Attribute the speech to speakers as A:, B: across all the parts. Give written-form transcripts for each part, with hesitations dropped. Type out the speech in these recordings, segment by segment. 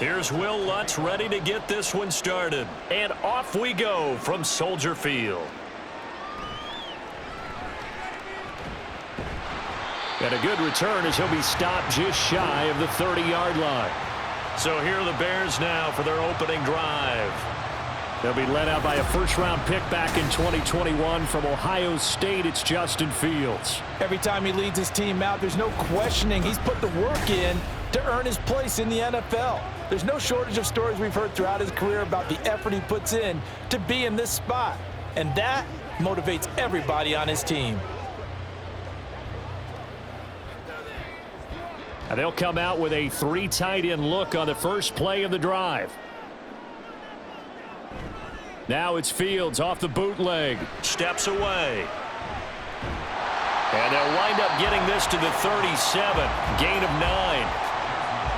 A: Here's Will Lutz ready to get this one started. And off we go from Soldier Field. And a good return as he'll be stopped just shy of the 30-yard line. So here are the Bears now for their opening drive. They'll be led out by a first-round pick back in 2021 from Ohio State. It's Justin Fields.
B: Every time he leads his team out, there's no questioning he's put the work in to earn his place in the NFL. There's no shortage of stories we've heard throughout his career about the effort he puts in to be in this spot. And that motivates everybody on his team.
A: And they'll come out with a 3 tight end look on the first play of the drive. Now it's Fields off the bootleg. Steps away. And they'll wind up getting this to the 37. Gain of 9.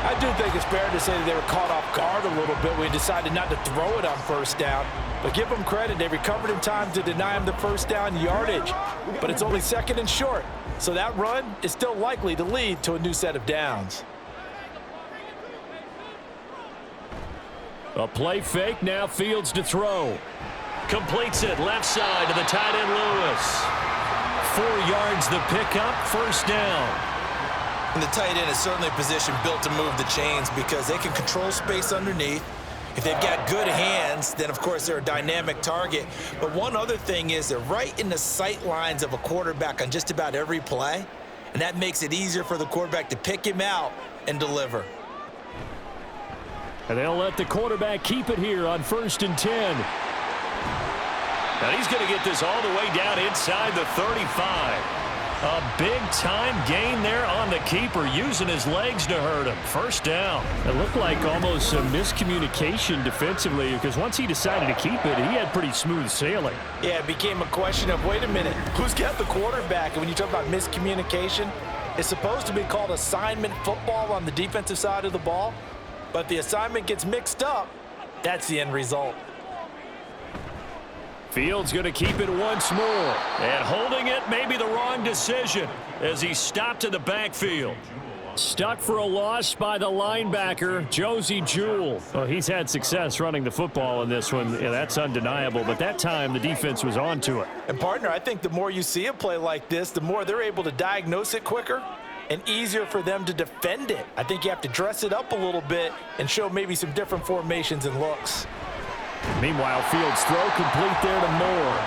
B: I do think it's fair to say that they were caught off guard a little bit when he decided not to throw it on first down. But give them credit. They recovered in time to deny him the first down yardage. But it's only second and short. So that run is still likely to lead to a new set of downs.
A: A play fake, now Fields to throw. Completes it left side to the tight end Lewis. 4 yards the pickup, first down.
C: And the tight end is certainly a position built to move the chains because they can control space underneath. If they've got good hands, then of course they're a dynamic target. But one other thing is they're right in the sight lines of a quarterback on just about every play. And that makes it easier for the quarterback to pick him out and deliver.
A: And they'll let the quarterback keep it here on 1st and 10. Now he's going to get this all the way down inside the 35. A big-time gain there on the keeper, using his legs to hurt him. First down. It looked like almost some miscommunication defensively because once he decided to keep it, he had pretty smooth sailing.
B: Yeah, it became a question of, wait a minute, who's got the quarterback? And when you talk about miscommunication, it's supposed to be called assignment football on the defensive side of the ball. But the assignment gets mixed up. That's the end result.
A: Fields going to keep it once more. And holding it may be the wrong decision as he stopped in the backfield. Stuck for a loss by the linebacker, Josie Jewell. Well, he's had success running the football in this one. Yeah, that's undeniable. But that time, the defense was on to it.
B: And, partner, I think the more you see a play like this, the more they're able to diagnose it quicker and easier for them to defend it. I think you have to dress it up a little bit and show maybe some different formations and looks.
A: Meanwhile, Fields' throw complete there to Moore.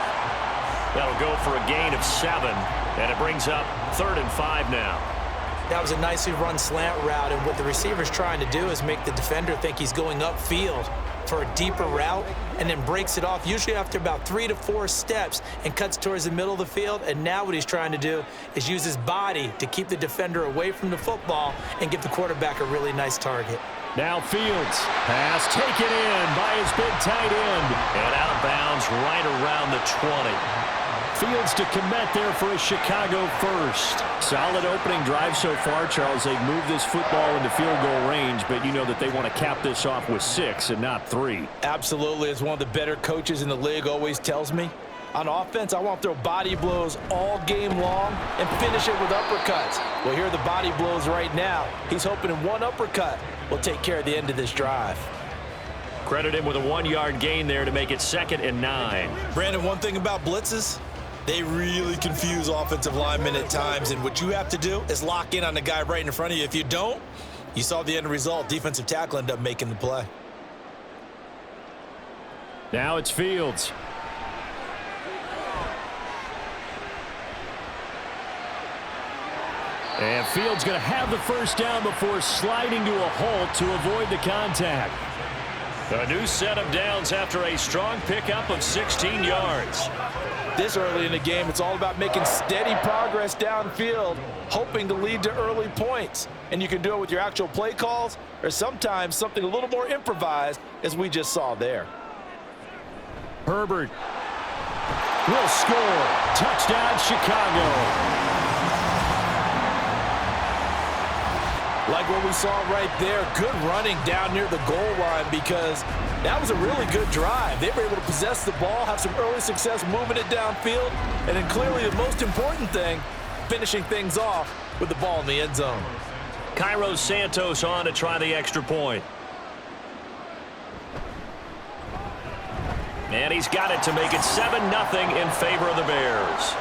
A: That'll go for a gain of 7, and it brings up 3rd and 5 now.
C: That was a nicely run slant route, and what the receiver's trying to do is make the defender think he's going upfield for a deeper route and then breaks it off, usually after about 3 to 4 steps, and cuts towards the middle of the field. And now what he's trying to do is use his body to keep the defender away from the football and give the quarterback a really nice target.
A: Now Fields. Pass taken in by his big tight end. And out of bounds right around the 20. Fields to commit there for a Chicago first. Solid opening drive so far, Charles. They've moved this football into field goal range, but you know that they want to cap this off with 6 and not 3.
B: Absolutely. As one of the better coaches in the league always tells me, on offense, I want to throw body blows all game long and finish it with uppercuts. Well, here are the body blows right now. He's hoping in one uppercut will take care of the end of this drive.
A: Credit him with a 1-yard gain there to make it 2nd and 9.
C: Brandon, one thing about blitzes, they really confuse offensive linemen at times, and what you have to do is lock in on the guy right in front of you. If you don't, you saw the end result. Defensive tackle ended up making the play.
A: Now it's Fields. And Fields going to have the first down before sliding to a halt to avoid the contact. A new set of downs after a strong pickup of 16 yards.
B: This early in the game, it's all about making steady progress downfield, hoping to lead to early points. And you can do it with your actual play calls or sometimes something a little more improvised, as we just saw there.
A: Herbert will score. Touchdown, Chicago.
B: Like what we saw right there, good running down near the goal line because that was a really good drive. They were able to possess the ball, have some early success moving it downfield, and then clearly the most important thing, finishing things off with the ball in the end zone.
A: Cairo Santos on to try the extra point. And he's got it to make it 7-0 in favor of the Bears.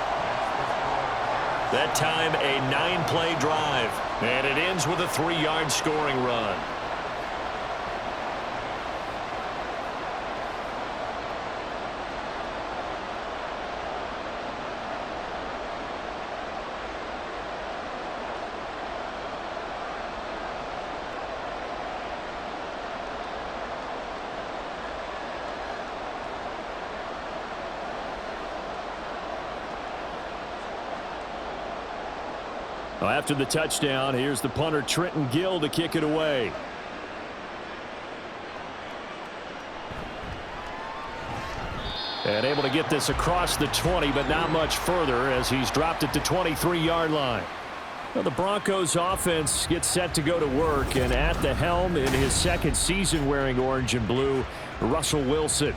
A: That time, a 9-play drive. And it ends with a 3-yard scoring run. After the touchdown, here's the punter Trenton Gill to kick it away. And able to get this across the 20, but not much further as he's dropped it to 23-yard line. Well, the Broncos offense gets set to go to work, and at the helm in his second season wearing orange and blue, Russell Wilson.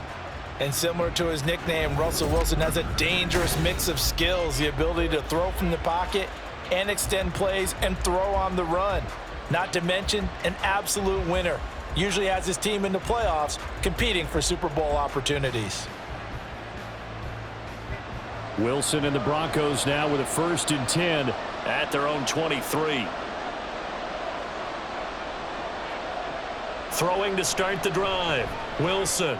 B: And similar to his nickname, Russell Wilson has a dangerous mix of skills, the ability to throw from the pocket and extend plays and throw on the run. Not to mention an absolute winner. Usually has his team in the playoffs competing for Super Bowl opportunities.
A: Wilson and the Broncos now with a 1st and 10 at their own 23. Throwing to start the drive. Wilson.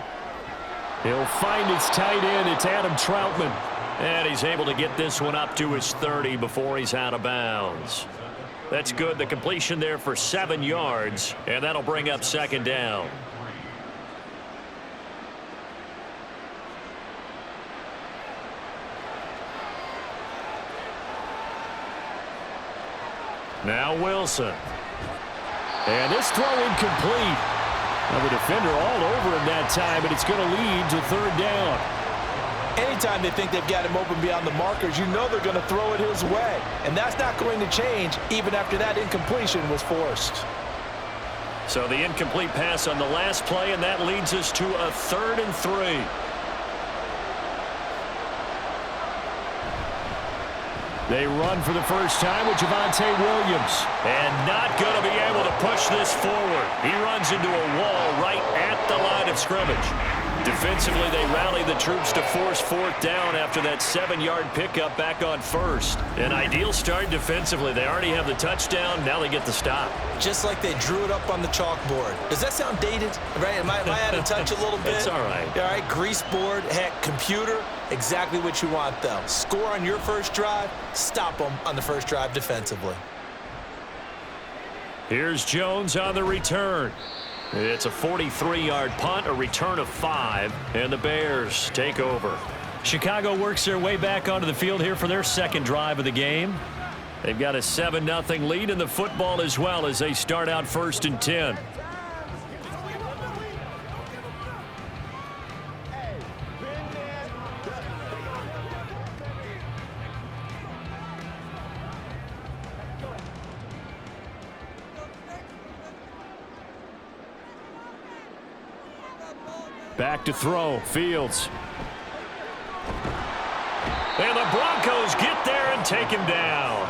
A: He'll find his tight end. It's Adam Troutman. And he's able to get this one up to his 30 before he's out of bounds. That's good. The completion there for 7 yards, and that'll bring up 2nd down. Now Wilson. And this throw incomplete. Now the defender all over him that time, but it's going to lead to 3rd down.
B: Anytime they think they've got him open beyond the markers, you know they're going to throw it his way. And that's not going to change even after that incompletion was forced.
A: So the incomplete pass on the last play, and that leads us to a 3rd and 3. They run for the first time with Javonte Williams. And not going to be able to push this forward. He runs into a wall right at the line of scrimmage. Defensively, they rally the troops to force 4th down after that 7-yard pickup back on 1st. An ideal start defensively. They already have the touchdown. Now they get the stop.
C: Just like they drew it up on the chalkboard. Does that sound dated? Right? Am I out of touch a little bit?
A: It's all right.
C: All right, grease board, heck, computer, exactly what you want, though. Score on your first drive, stop them on the first drive defensively.
A: Here's Jones on the return. It's a 43-yard punt, a return of 5, and the Bears take over. Chicago works their way back onto the field here for their 2nd drive of the game. They've got a 7-0 lead in the football as well as they start out 1st and 10. Back to throw, Fields. And the Broncos get there and take him down.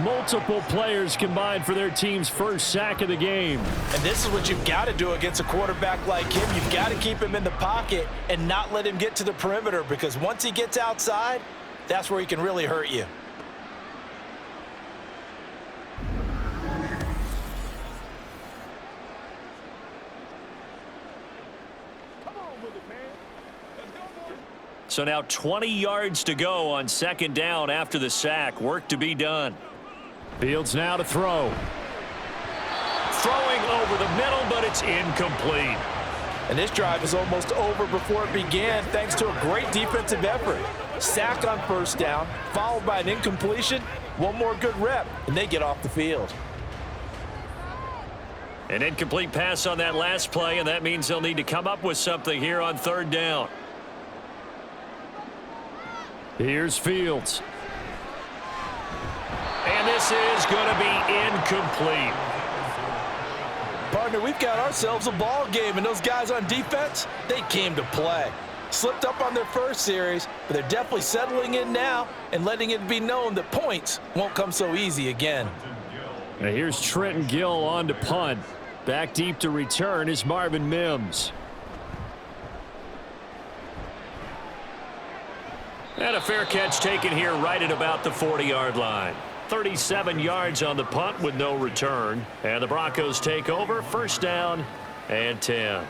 A: Multiple players combined for their team's first sack of the game.
B: And this is what you've got to do against a quarterback like him. You've got to keep him in the pocket and not let him get to the perimeter, because once he gets outside, that's where he can really hurt you.
A: So now 20 yards to go on 2nd down after the sack. Work to be done. Fields now to throw. Throwing over the middle, but it's incomplete.
B: And this drive is almost over before it began thanks to a great defensive effort. Sack on 1st down, followed by an incompletion. One more good rep, and they get off the field.
A: An incomplete pass on that last play, and that means they'll need to come up with something here on 3rd down. Here's Fields. And this is going to be incomplete.
B: Partner, we've got ourselves a ball game, and those guys on defense, they came to play. Slipped up on their first series, but they're definitely settling in now and letting it be known that points won't come so easy again.
A: Now here's Trenton Gill on to punt. Back deep to return is Marvin Mims. And a fair catch taken here right at about the 40-yard line. 37 yards on the punt with no return. And the Broncos take over, first down and 10.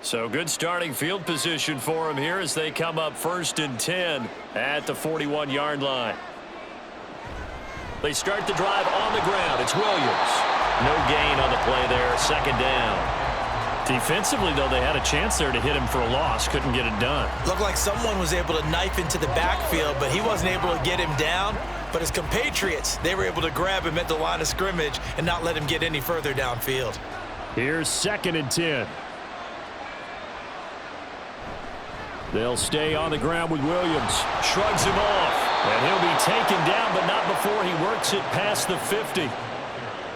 A: So good starting field position for them here as they come up first and 10 at the 41-yard line. They start the drive on the ground. It's Williams. No gain on the play there, second down. Defensively, though, they had a chance there to hit him for a loss. Couldn't get it done.
C: Looked like someone was able to knife into the backfield, but he wasn't able to get him down. But his compatriots, they were able to grab him at the line of scrimmage and not let him get any further downfield.
A: Here's second and 10. They'll stay on the ground with Williams. Shrugs him off. And he'll be taken down, but not before he works it past the 50.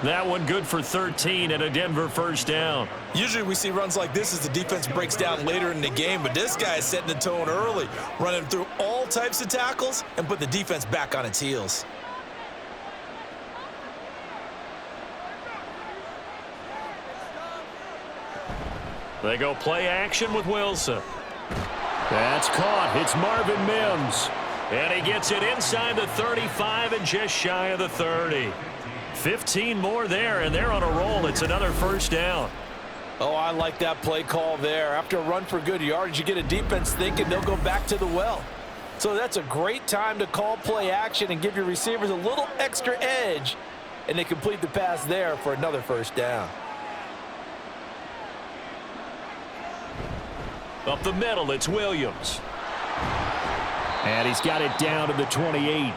A: That one good for 13 and a Denver first down.
B: Usually we see runs like this as the defense breaks down later in the game, but this guy is setting the tone early, running through all types of tackles and put the defense back on its heels.
A: They go play action with Wilson. That's caught. It's Marvin Mims. And he gets it inside the 35 and just shy of the 30. 15 more there, and they're on a roll. It's another first down.
B: Oh, I like that play call there. After a run for good yardage, you get a defense thinking they'll go back to the well. So that's a great time to call play action and give your receivers a little extra edge. And they complete the pass there for another first down.
A: Up the middle, it's Williams. And he's got it down to the 28.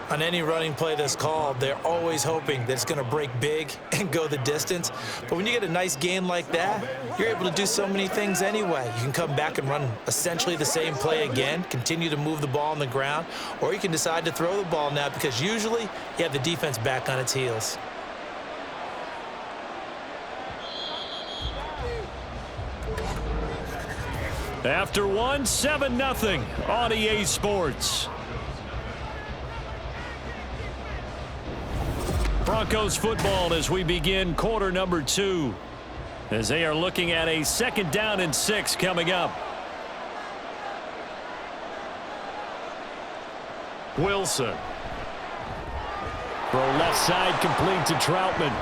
C: On any running play that's called, they're always hoping that it's going to break big and go the distance. But when you get a nice gain like that, you're able to do so many things anyway. You can come back and run essentially the same play again, continue to move the ball on the ground, or you can decide to throw the ball now because usually you have the defense back on its heels.
A: After one, 7-0 on EA Sports. Broncos football as we begin quarter number 2. As they are looking at a second down and 6 coming up. Wilson. Throw left side complete to Troutman.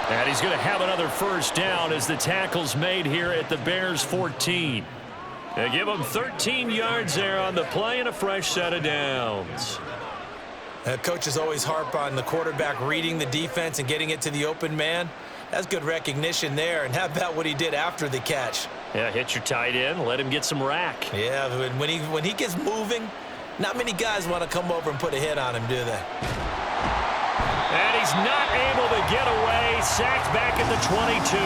A: And he's going to have another first down as the tackle's made here at the Bears 14. They give him 13 yards there on the play and a fresh set of downs.
C: Coaches always harp on the quarterback reading the defense and getting it to the open man. That's good recognition there. And how about what he did after the catch?
A: Yeah, hit your tight end, let him get some rack.
C: Yeah, when he gets moving, not many guys want to come over and put a hit on him, do they?
A: And he's not able to get away. Sacked back at the 22.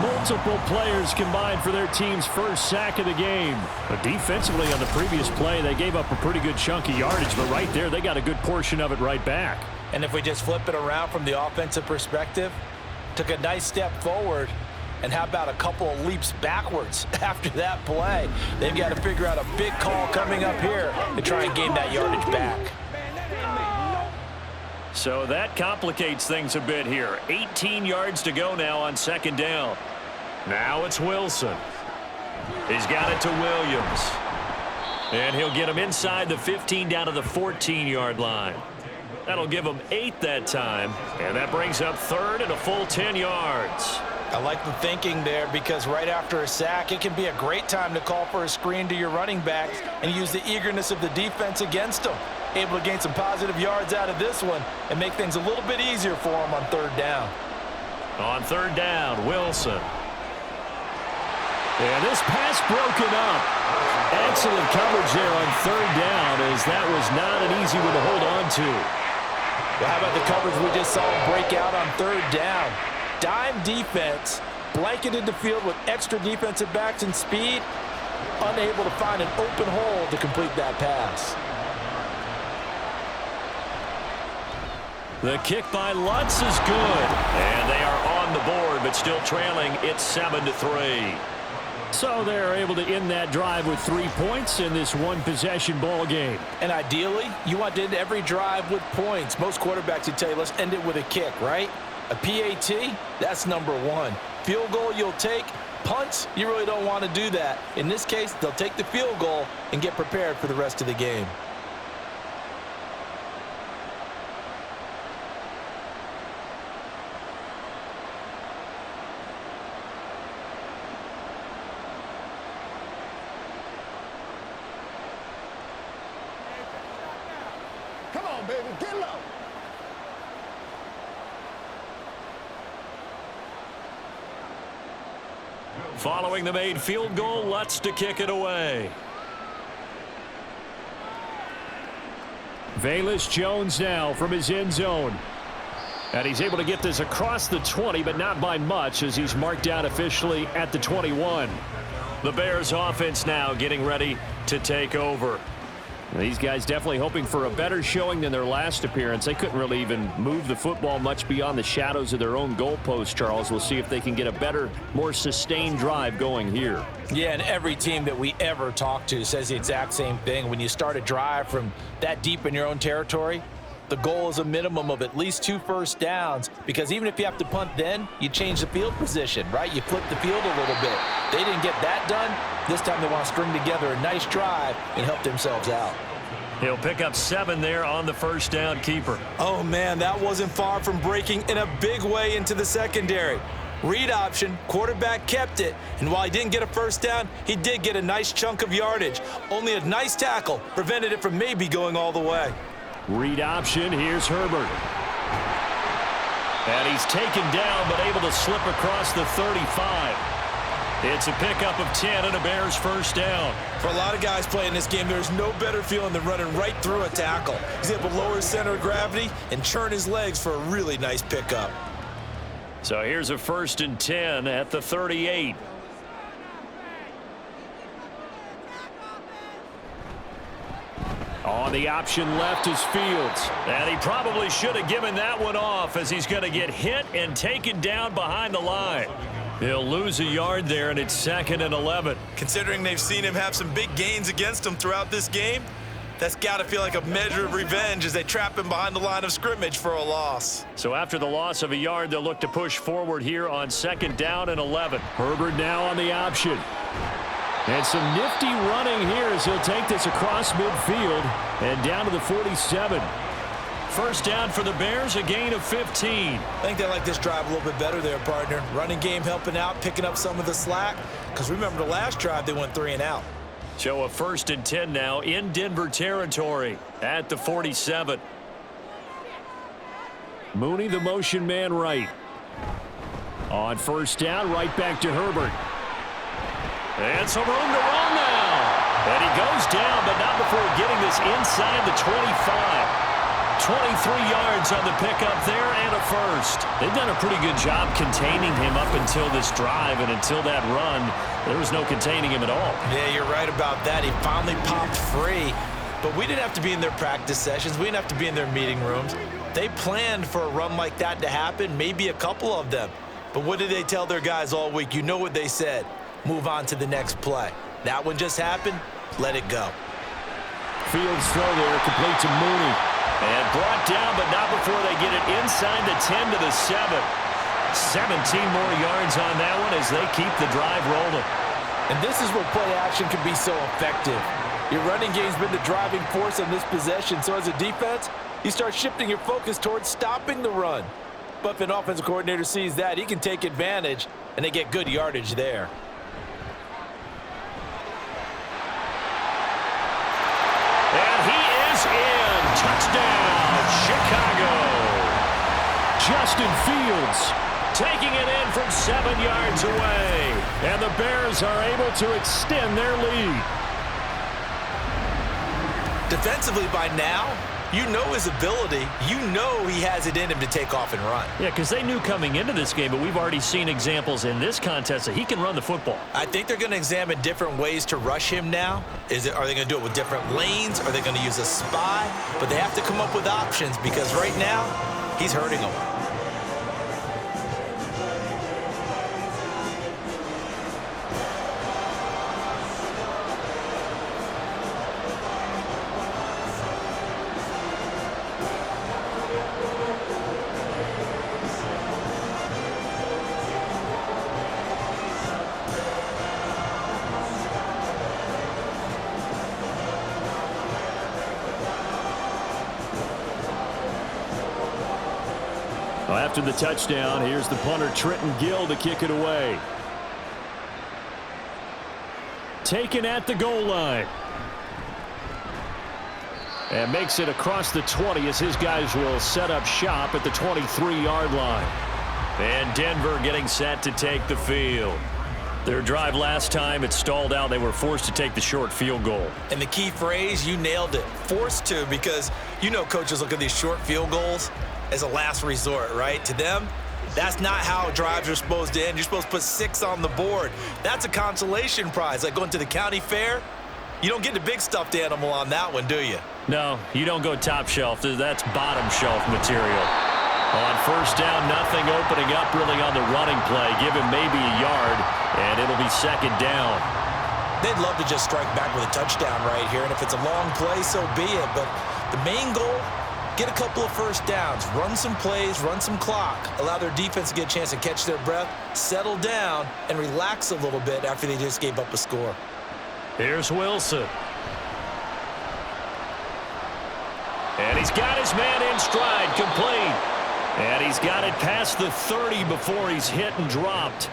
A: Multiple players combined for their team's first sack of the game. But defensively on the previous play, they gave up a pretty good chunk of yardage. But right there, they got a good portion of it right back.
B: And if we just flip it around from the offensive perspective, took a nice step forward. And how about a couple of leaps backwards after that play? They've got to figure out a big call coming up here to try and gain that yardage back.
A: So that complicates things a bit here. 18 yards to go now on second down. Now it's Wilson. He's got it to Williams. And he'll get him inside the 15 down to the 14-yard line. That'll give him 8 that time. And that brings up third and a full 10 yards.
B: I like the thinking there because right after a sack, it can be a great time to call for a screen to your running backs and use the eagerness of the defense against them. Able to gain some positive yards out of this one and make things a little bit easier for them on third down.
A: On third down, Wilson. And this pass broken up. Excellent coverage there on third down as that was not an easy one to hold on to.
B: Well, how about the coverage we just saw break out on third down? Dime defense, blanketed the field with extra defensive backs and speed, unable to find an open hole to complete that pass.
A: The kick by Lutz is good. And they are on the board, but still trailing. It's 7-3. So they're able to end that drive with 3 points in this one-possession ball game.
B: And ideally, you want to end every drive with points. Most quarterbacks would tell you, let's end it with a kick, right? A PAT, that's number one. Field goal you'll take. Punts, you really don't want to do that. In this case, they'll take the field goal and get prepared for the rest of the game.
D: Come on, baby, get low.
A: Following the made field goal, Lutz to kick it away. Velus Jones now from his end zone. And he's able to get this across the 20, but not by much, as he's marked out officially at the 21. The Bears offense now getting ready to take over. These guys definitely hoping for a better showing than their last appearance. They couldn't really even move the football much beyond the shadows of their own goalpost, Charles. We'll see if they can get a better, more sustained drive going here.
B: Yeah, and every team that we ever talk to says the exact same thing. When you start a drive from that deep in your own territory, the goal is a minimum of at least 2 first downs, because even if you have to punt then, you change the field position, right? You flip the field a little bit. They didn't get that done. This time they want to string together a nice drive and help themselves out.
A: He'll pick up 7 there on the first down keeper.
C: Oh, man, that wasn't far from breaking in a big way into the secondary. Read option, quarterback kept it, and while he didn't get a first down, he did get a nice chunk of yardage. Only a nice tackle prevented it from maybe going all the way.
A: Read option, here's Herbert. And he's taken down, but able to slip across the 35. It's a pickup of 10 and a Bears first down.
C: For a lot of guys playing this game, there's no better feeling than running right through a tackle. He's able to lower his center of gravity and churn his legs for a really nice pickup.
A: So here's a 1st and 10 at the 38. On the option left is Fields. And he probably should have given that one off, as he's going to get hit and taken down behind the line. He'll lose a yard there, and it's 2nd and 11.
C: Considering they've seen him have some big gains against him throughout this game, that's got to feel like a measure of revenge as they trap him behind the line of scrimmage for a loss.
A: So after the loss of a yard, they'll look to push forward here on 2nd down and 11. Herbert now on the option. And some nifty running here as he'll take this across midfield and down to the 47. First down for the Bears, a gain of 15.
C: I think they like this drive a little bit better there, partner. Running game helping out, picking up some of the slack. Because remember, the last drive, they went 3 and out.
A: So a 1st and 10 now in Denver territory at the 47. Mooney, the motion man right. On first down, right back to Herbert. And some room to run now. And he goes down, but not before getting this inside the 25. 23 yards on the pickup there and a first. They've done a pretty good job containing him up until this drive, and until that run, there was no containing him at all.
C: Yeah, you're right about that. He finally popped free, but we didn't have to be in their practice sessions. We didn't have to be in their meeting rooms. They planned for a run like that to happen, maybe a couple of them. But what did they tell their guys all week? You know what they said. Move on to the next play. That one just happened. Let it go.
A: Fields throw there, complete to Mooney. And brought down, but not before they get it inside the 10 to the 7. 17 more yards on that one as they keep the drive rolling.
B: And this is where play action can be so effective. Your running game's been the driving force on this possession, so as a defense, you start shifting your focus towards stopping the run. But if an offensive coordinator sees that, he can take advantage, and they get good yardage there.
A: And he is in. Touchdown, Chicago. Justin Fields taking it in from 7 yards away. And the Bears are able to extend their lead.
C: Defensively by now, you know his ability. You know he has it in him to take off and run.
A: Yeah, because they knew coming into this game, but we've already seen examples in this contest that he can run the football.
C: I think they're going to examine different ways to rush him now. Are they going to do it with different lanes? Are they going to use a spy? But they have to come up with options, because right now, he's hurting them.
A: After the touchdown, here's the punter Trenton Gill to kick it away. Taken at the goal line. And makes it across the 20 as his guys will set up shop at the 23-yard line. And Denver getting set to take the field. Their drive last time, it stalled out. They were forced to take the short field goal.
C: And the key phrase, you nailed it. Forced to, because you know coaches look at these short field goals as a last resort, right? To them, that's not how drives are supposed to end. You're supposed to put 6 on the board. That's a consolation prize. Like going to the county fair, you don't get the big stuffed animal on that one, do you?
A: No, you don't go top shelf. That's bottom shelf material. On first down, nothing opening up really on the running play. Give him maybe a yard, and it'll be second down.
C: They'd love to just strike back with a touchdown right here, and if it's a long play, so be it. But the main goal, get a couple of first downs, run some plays, run some clock, allow their defense to get a chance to catch their breath, settle down, and relax a little bit after they just gave up a score.
A: Here's Wilson. And he's got his man in stride, complete. And he's got it past the 30 before he's hit and dropped.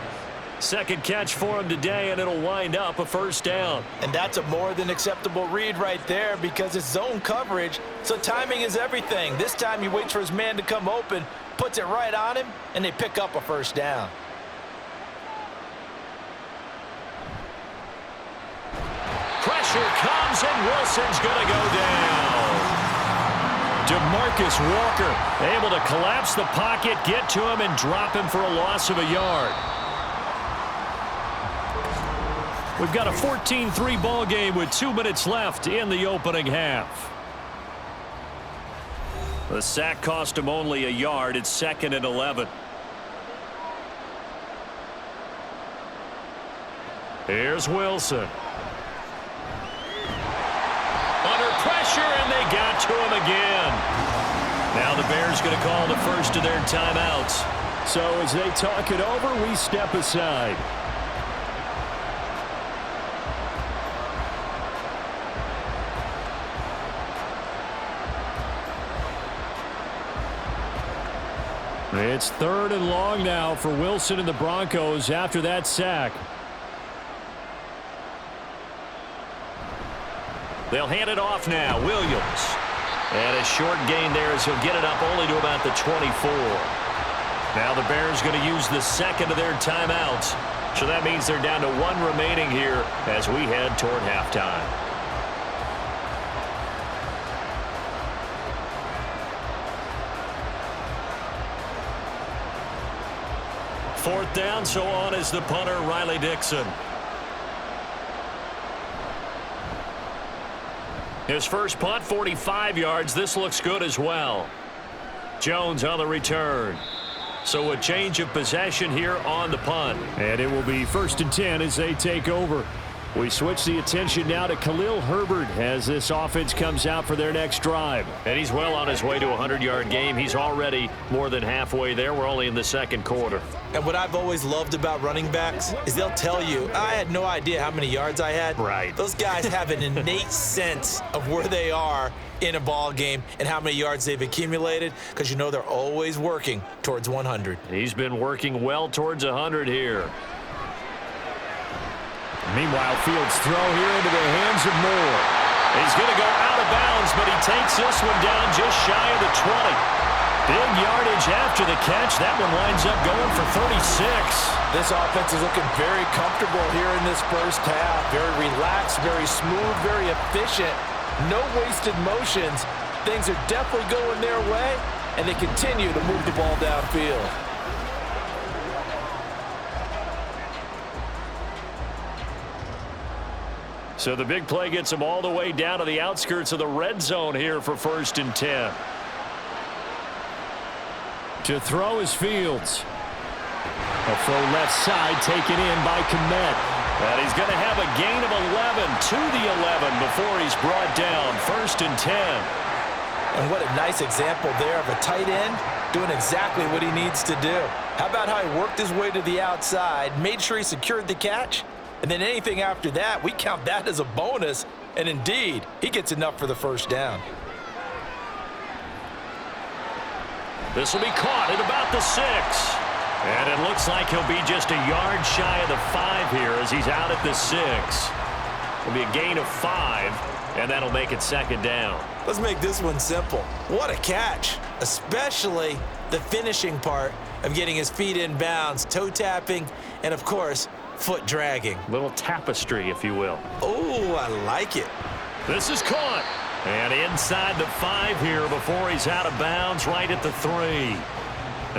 A: Second catch for him today, and it'll wind up a first down.
B: And that's a more than acceptable read right there because it's zone coverage, so timing is everything. This time he waits for his man to come open, puts it right on him, and they pick up a first down.
A: Pressure comes, and Wilson's going to go down. DeMarcus Walker able to collapse the pocket, get to him, and drop him for a loss of a yard. We've got a 14-3 ball game with 2 minutes left in the opening half. The sack cost him only a yard. It's 2nd and 11. Here's Wilson. Under pressure, and they got to him again. Now the Bears going to call the first of their timeouts. So as they talk it over, we step aside. It's 3rd and long now for Wilson and the Broncos after that sack. They'll hand it off now. Williams. And a short gain there as he'll get it up only to about the 24. Now the Bears going to use the second of their timeouts. So that means they're down to 1 remaining here as we head toward halftime. Fourth down, so on is the punter, Riley Dixon. His first punt, 45 yards. This looks good as well. Jones on the return. So a change of possession here on the punt. And it will be 1st and 10 as they take over. We switch the attention now to Khalil Herbert as this offense comes out for their next drive. And he's well on his way to a 100-yard game. He's already more than halfway there. We're only in the 2nd quarter.
C: And what I've always loved about running backs is they'll tell you, I had no idea how many yards I had.
A: Right.
C: Those guys have an innate sense of where they are in a ball game and how many yards they've accumulated because you know they're always working towards 100.
A: He's been working well towards 100 here. Meanwhile, Fields throw here into the hands of Moore. He's going to go out of bounds, but he takes this one down just shy of the 20. Big yardage after the catch. That one winds up going for 36.
B: This offense is looking very comfortable here in this first half. Very relaxed, very smooth, very efficient. No wasted motions. Things are definitely going their way, and they continue to move the ball downfield.
A: So the big play gets him all the way down to the outskirts of the red zone here for 1st and 10. To throw is Fields. A throw left side taken in by Kmet. And he's going to have a gain of 11 to the 11 before he's brought down. 1st and 10.
B: And what a nice example there of a tight end doing exactly what he needs to do. How about how he worked his way to the outside, made sure he secured the catch, and then anything after that, we count that as a bonus. And indeed, he gets enough for the first down.
A: This will be caught at about the 6. And it looks like he'll be just a yard shy of the 5 here as he's out at the 6. It'll be a gain of 5, and that'll make it second down.
C: Let's make this one simple. What a catch, especially the finishing part of getting his feet in bounds, toe tapping, and of course, foot dragging.
A: Little tapestry, if you will.
C: Oh, I like it.
A: This is caught. And inside the 5 here before he's out of bounds right at the 3.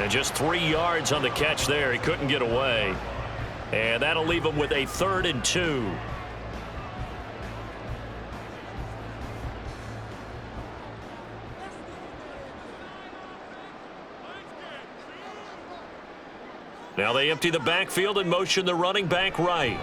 A: And just 3 yards on the catch there. He couldn't get away. And that'll leave him with a 3rd and 2. Now they empty the backfield and motion the running back right.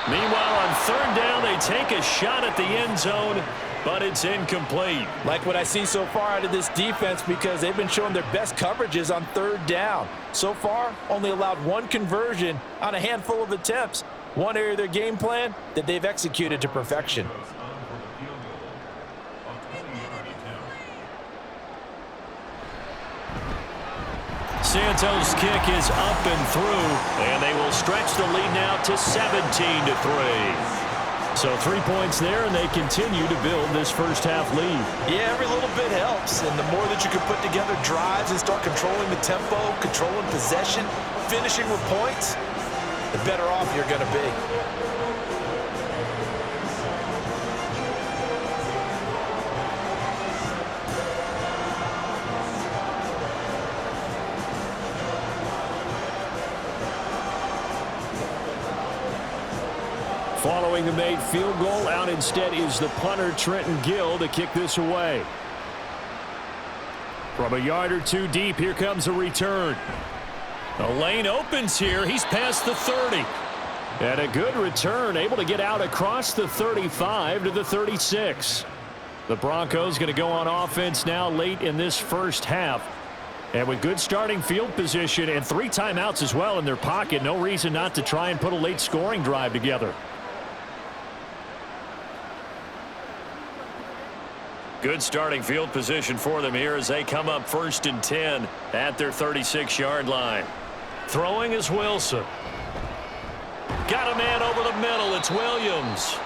A: Meanwhile, on 3rd down, they take a shot at the end zone, but it's incomplete.
B: Like what I see so far out of this defense because they've been showing their best coverages on 3rd down. So far, only allowed 1 conversion on a handful of attempts. One area of their game plan that they've executed to perfection.
A: Santos' kick is up and through, and they will stretch the lead now to 17-3. So 3 points there, and they continue to build this first half lead.
B: Yeah, every little bit helps, and the more that you can put together drives and start controlling the tempo, controlling possession, finishing with points, the better off you're going to be.
A: Following the made field goal, out instead is the punter, Trenton Gill, to kick this away. From a yard or 2 deep, here comes a return. The lane opens here. He's past the 30. And a good return, able to get out across the 35 to the 36. The Broncos going to go on offense now late in this first half. And with good starting field position and 3 timeouts as well in their pocket, no reason not to try and put a late scoring drive together. Good starting field position for them here as they come up 1st and 10 at their 36-yard line. Throwing is Wilson. Got a man over the middle. It's Williams.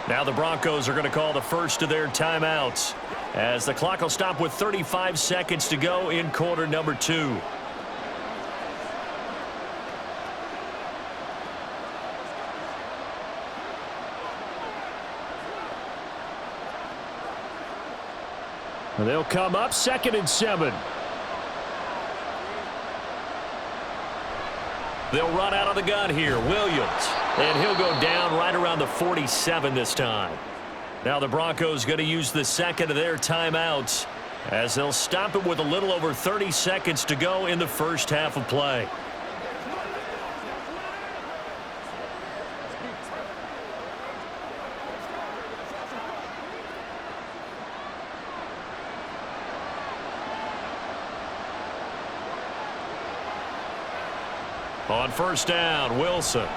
A: Now the Broncos are going to call the first of their timeouts as the clock will stop with 35 seconds to go in quarter number 2. They'll come up 2nd and 7. They'll run out of the gun here. Williams. And he'll go down right around the 47 this time. Now the Broncos going to use the 2nd of their timeouts as they'll stop it with a little over 30 seconds to go in the first half of play. On 1st down, Wilson.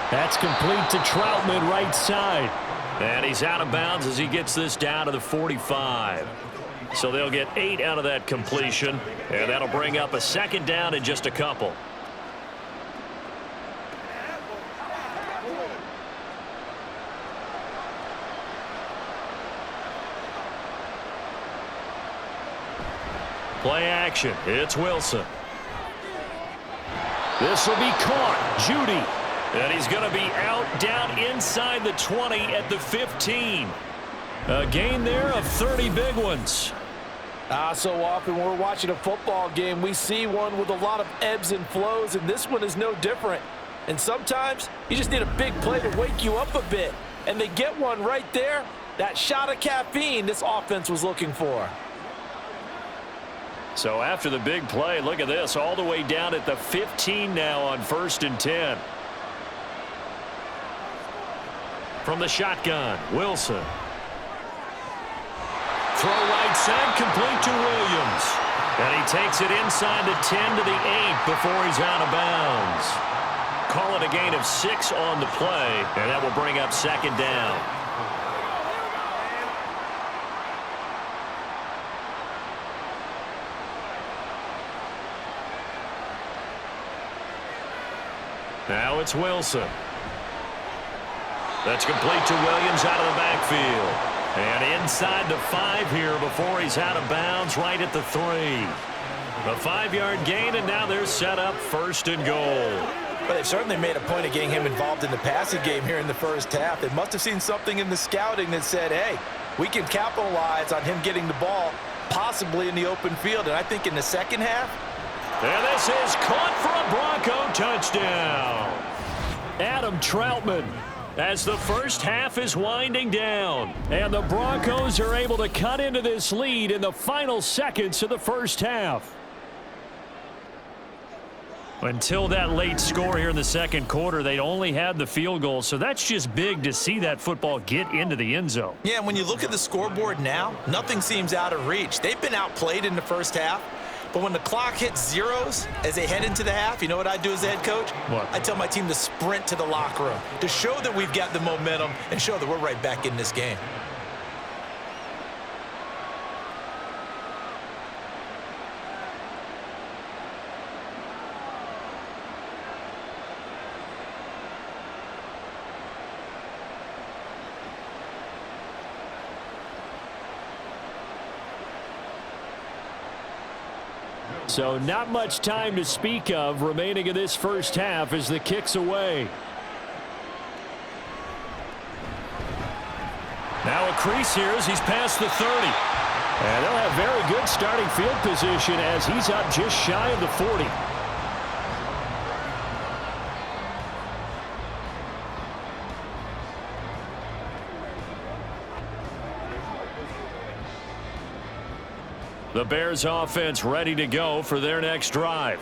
A: That's complete to Troutman right side. And he's out of bounds as he gets this down to the 45. So they'll get 8 out of that completion. And that'll bring up a 2nd down in just a couple. Play action. It's Wilson. This will be caught. Judy. And he's going to be out down inside the 20 at the 15. A gain there of 30 big ones.
B: So often when we're watching a football game, we see one with a lot of ebbs and flows, and this one is no different. And sometimes you just need a big play to wake you up a bit. And they get one right there. That shot of caffeine this offense was looking for.
A: So after the big play, look at this, all the way down at the 15 now on 1st and 10. From the shotgun, Wilson. Throw right side, complete to Williams. And he takes it inside the 10 to the 8 before he's out of bounds. Call it a gain of 6 on the play, and that will bring up 2nd down. Now it's Wilson. That's complete to Williams out of the backfield. And inside the 5 here before he's out of bounds right at the 3. A 5-yard gain, and now they're set up 1st and goal.
B: But they've certainly made a point of getting him involved in the passing game here in the first half. They must have seen something in the scouting that said, hey, we can capitalize on him getting the ball possibly in the open field. And I think in the second half.
A: And this is caught for a Bronco touchdown. Adam Troutman, as the first half is winding down. And the Broncos are able to cut into this lead in the final seconds of the first half. Until that late score here in the second quarter, they only had the field goal, so that's just big to see that football get into the end zone.
C: Yeah, and when you look at the scoreboard now, nothing seems out of reach. They've been outplayed in the first half, but when the clock hits zeros as they head into the half, you know what I do as the head coach?
A: What?
C: I tell my team to sprint to the locker room to show that we've got the momentum and show that we're right back in this game.
A: So not much time to speak of remaining in this first half as the kick's away. Now a crease here as he's past the 30. And they'll have very good starting field position as he's up just shy of the 40. The Bears offense ready to go for their next drive.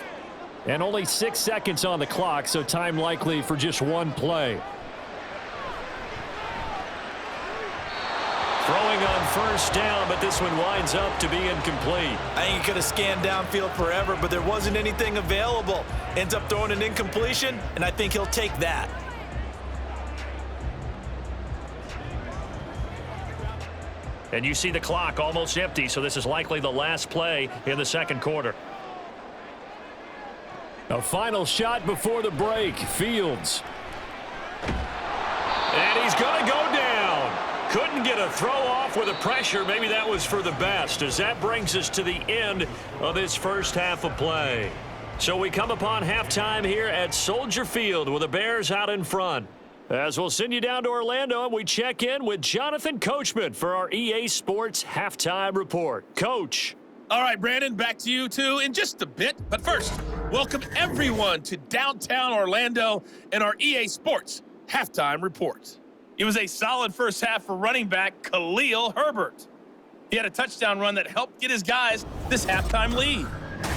A: And only 6 seconds on the clock, so time likely for just one play. Throwing on first down, but this one winds up to be incomplete.
C: I think he could have scanned downfield forever, but there wasn't anything available. Ends up throwing an incompletion, and I think he'll take that.
A: And you see the clock almost empty, so this is likely the last play in the second quarter. A final shot before the break. Fields. And he's going to go down. Couldn't get a throw off with the pressure. Maybe that was for the best, as that brings us to the end of this first half of play. So we come upon halftime here at Soldier Field with the Bears out in front. As we'll send you down to Orlando, and we check in with Jonathan Coachman for our EA Sports Halftime Report. Coach.
E: All right, Brandon, back to you two in just a bit. But first, welcome everyone to downtown Orlando and our EA Sports Halftime Report. It was a solid first half for running back Khalil Herbert. He had a touchdown run that helped get his guys this halftime lead.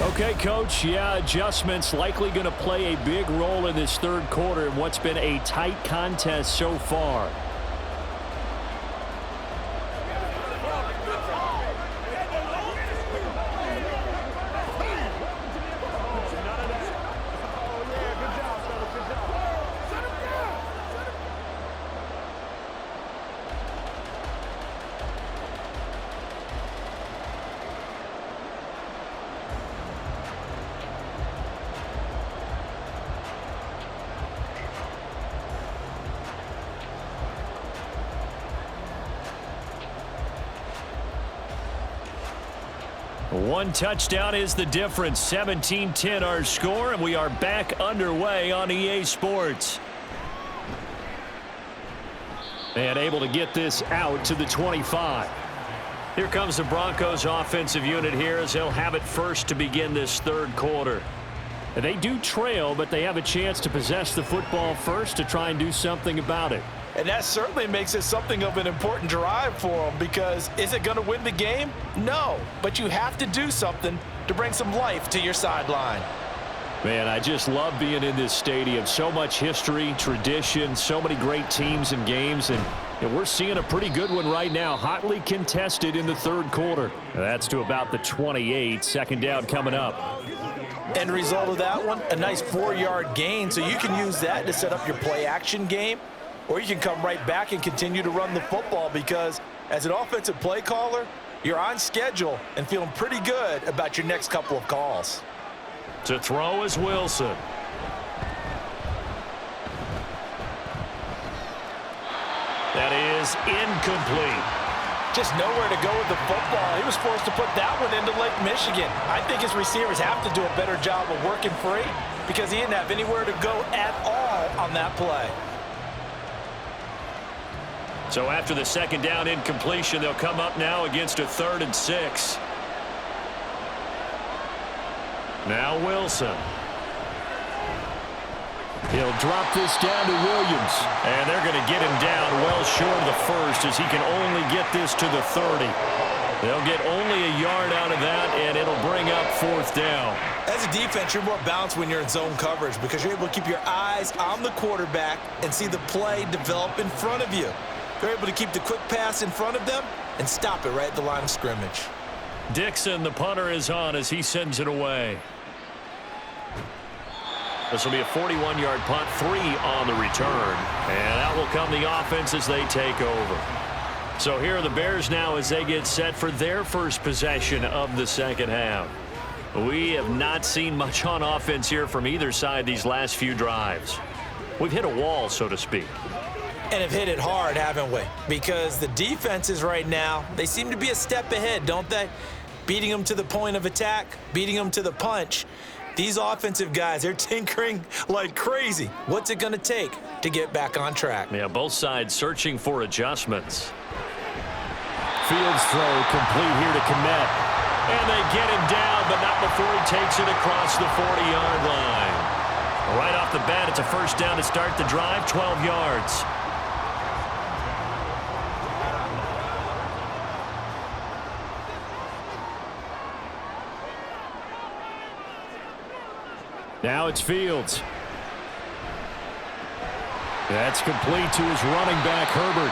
A: Okay, Coach, yeah, adjustments likely going to play a big role in this third quarter in what's been a tight contest so far. One touchdown is the difference. 17-10 our score, and we are back underway on EA Sports. And able to get this out to the 25. Here comes the Broncos offensive unit here as they'll have it first to begin this third quarter. And they do trail, but they have a chance to possess the football first to try and do something about it.
B: And that certainly makes it something of an important drive for them, because is it going to win the game? No, but you have to do something to bring some life to your sideline.
A: Man, I just love being in this stadium. So much history, tradition, so many great teams and games, and we're seeing a pretty good one right now, hotly contested in the third quarter. That's to about the 28, second down coming up.
B: End result of that one, a nice 4-yard gain, so you can use that to set up your play-action game. Or you can come right back and continue to run the football, because as an offensive play caller, you're on schedule and feeling pretty good about your next couple of calls.
A: To throw is Wilson. is incomplete.
B: Just nowhere to go with the football. He was forced to put that one into Lake Michigan. I think his receivers have to do a better job of working free because he didn't have anywhere to go at all on that play.
A: So after the second down incompletion, they'll come up now against a 3rd and 6. Now Wilson. He'll drop this down to Williams. And they're going to get him down well short of the first as he can only get this to the 30. They'll get only a yard out of that, and it'll bring up 4th down.
C: As a defense, you're more balanced when you're in zone coverage because you're able to keep your eyes on the quarterback and see the play develop in front of you. You're able to keep the quick pass in front of them and stop it right at the line of scrimmage.
A: Dixon, the punter, is on as he sends it away. This will be a 41-yard punt, 3 on the return. And out will come the offense as they take over. So here are the Bears now as they get set for their first possession of the second half. We have not seen much on offense here from either side these last few drives. We've hit a wall, so to speak.
C: And have hit it hard, haven't we? Because the defenses right now, they seem to be a step ahead, don't they? Beating them to the point of attack, beating them to the punch. These offensive guys, they're tinkering like crazy. What's it going to take to get back on track?
A: Yeah, both sides searching for adjustments. Fields throw complete here to Kmet. And they get him down, but not before he takes it across the 40-yard line. Right off the bat, it's a first down to start the drive, 12 yards. Now it's Fields. That's complete to his running back, Herbert.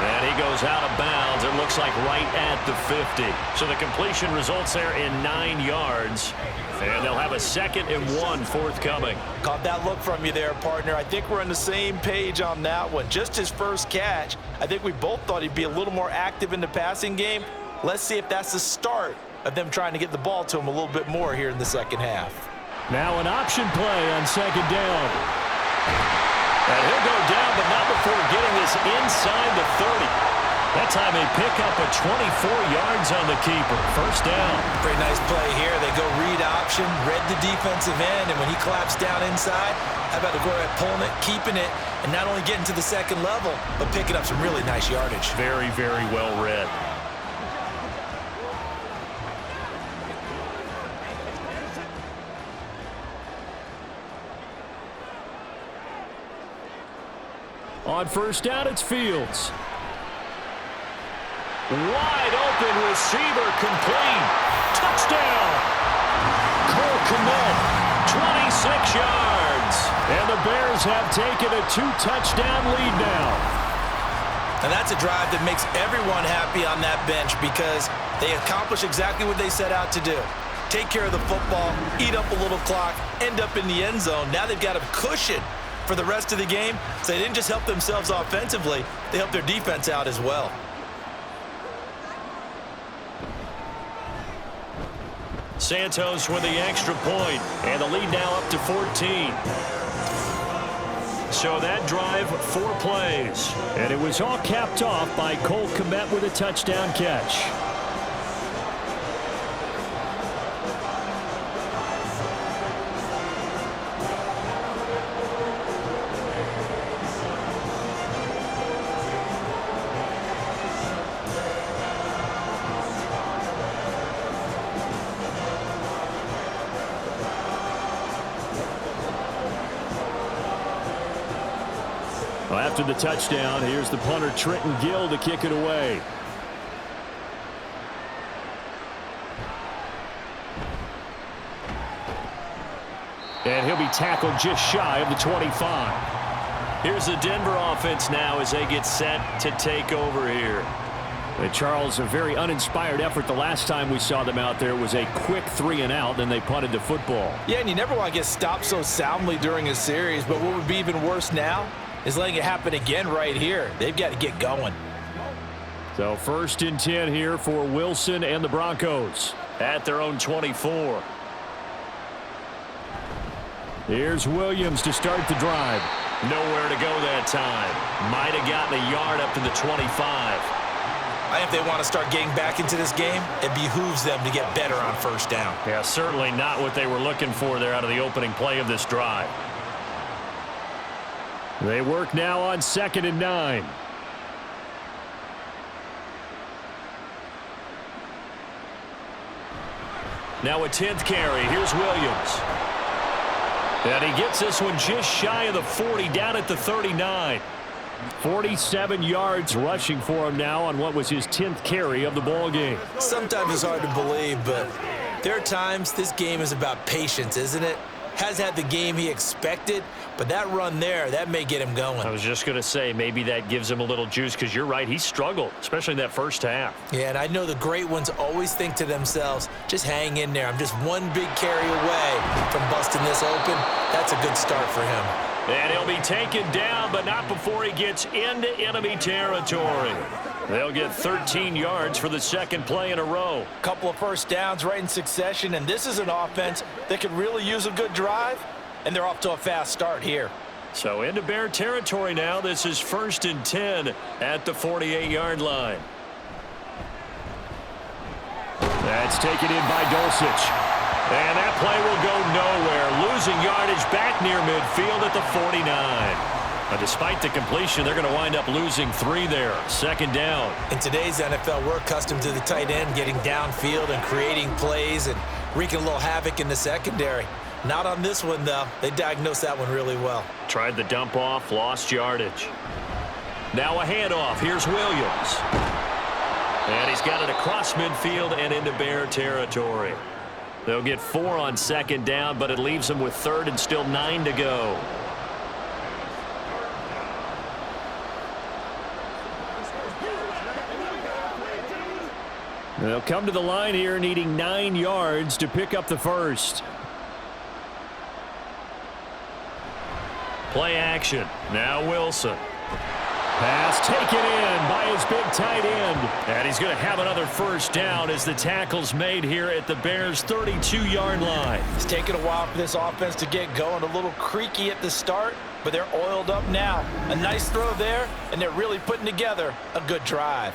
A: And he goes out of bounds. It looks like right at the 50. So the completion results there in 9 yards. And they'll have a 2nd and 1 forthcoming.
B: Caught that look from you there, partner. I think we're on the same page on that one. Just his first catch. I think we both thought he'd be a little more active in the passing game. Let's see if that's the start of them trying to get the ball to him a little bit more here in the second half.
A: Now an option play on 2nd down. And he'll go down, but not before getting this inside the 30. That time they pick up a 24 yards on the keeper. First down.
C: Pretty nice play here. They go read option, read the defensive end, and when he claps down inside, how about the quarterback pulling it, keeping it, and not only getting to the second level, but picking up some really nice yardage.
A: Very, very well read. On first down, it's Fields. Wide open receiver complete. Touchdown. Cole Kmet, 26 yards. And the Bears have taken a 2-touchdown lead now.
C: And that's a drive that makes everyone happy on that bench because they accomplish exactly what they set out to do. Take care of the football, eat up a little clock, end up in the end zone. Now they've got a cushion for the rest of the game, so they didn't just help themselves offensively, they helped their defense out as well.
A: Santos with the extra point, and the lead now up to 14. So that drive, 4 plays, and it was all capped off by Cole Kmet with a touchdown catch. After the touchdown, here's the punter, Trenton Gill, to kick it away. And he'll be tackled just shy of the 25. Here's the Denver offense now as they get set to take over here. And Charles, a very uninspired effort. The last time we saw them out there was a quick 3-and-out, then they punted the football.
B: Yeah, and you never want to get stopped so soundly during a series, but what would be even worse now is letting it happen again right here. They've got to get going.
A: So 1st and 10 here for Wilson and the Broncos at their own 24. Here's Williams to start the drive. Nowhere to go that time. Might have gotten a yard up to the 25.
C: I think if they want to start getting back into this game, it behooves them to get better on first down.
A: Yeah, certainly not what they were looking for there out of the opening play of this drive. They work now on 2nd and 9. Now a 10th carry. Here's Williams. And he gets this one just shy of the 40, down at the 39. 47 yards rushing for him now on what was his 10th carry of the ball game.
C: Sometimes it's hard to believe, but there are times this game is about patience, isn't it? Has had the game he expected, but that run there, that may get him going.
A: I was just going to say, maybe that gives him a little juice, because you're right, he struggled, especially in that first half.
C: Yeah, and I know the great ones always think to themselves, just hang in there. I'm just one big carry away from busting this open. That's a good start for him.
A: And he'll be taken down, but not before he gets into enemy territory. They'll get 13 yards for the second play in a row.
B: Couple of first downs right in succession, and this is an offense that could really use a good drive, and they're off to a fast start here.
A: So into Bear territory now. This is 1st and 10 at the 48-yard line. That's taken in by Dulcich. And that play will go nowhere. Losing yardage back near midfield at the 49. Despite the completion, they're going to wind up losing 3 there. 2nd down.
C: In today's NFL, we're accustomed to the tight end getting downfield and creating plays and wreaking a little havoc in the secondary. Not on this one, though. They diagnosed that one really well.
A: Tried the dump off, lost yardage. Now a handoff. Here's Williams. And he's got it across midfield and into Bear territory. They'll get 4 on 2nd down, but it leaves them with 3rd and still 9 to go. They'll come to the line here needing 9 yards to pick up the first. Play action. Now Wilson. Pass taken in by his big tight end. And he's going to have another first down as the tackle's made here at the Bears' 32-yard line.
B: It's taken a while for this offense to get going. A little creaky at the start, but they're oiled up now. A nice throw there, and they're really putting together a good drive.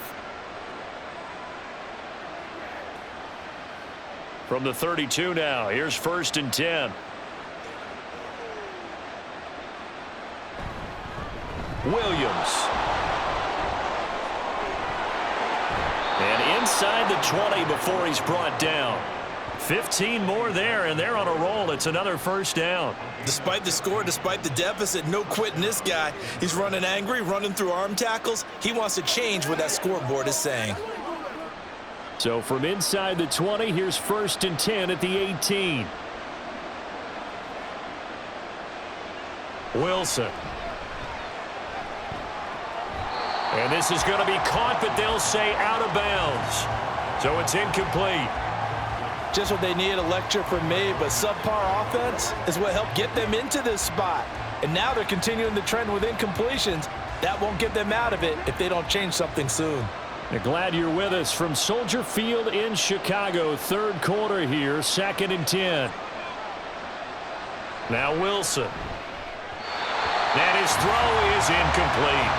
A: From the 32 now, here's 1st and 10. Williams. And inside the 20 before he's brought down. 15 more there, and they're on a roll. It's another first down.
C: Despite the score, despite the deficit, no quitting this guy. He's running angry, running through arm tackles. He wants to change what that scoreboard is saying.
A: So from inside the 20, here's 1st and 10 at the 18. Wilson. And this is going to be caught, but they'll say out of bounds. So it's incomplete.
B: Just what they need, a lecture from me, but subpar offense is what helped get them into this spot. And now they're continuing the trend with incompletions. That won't get them out of it if they don't change something soon.
A: Glad you're with us from Soldier Field in Chicago. 3rd quarter here, 2nd and 10. Now Wilson. And his throw is incomplete.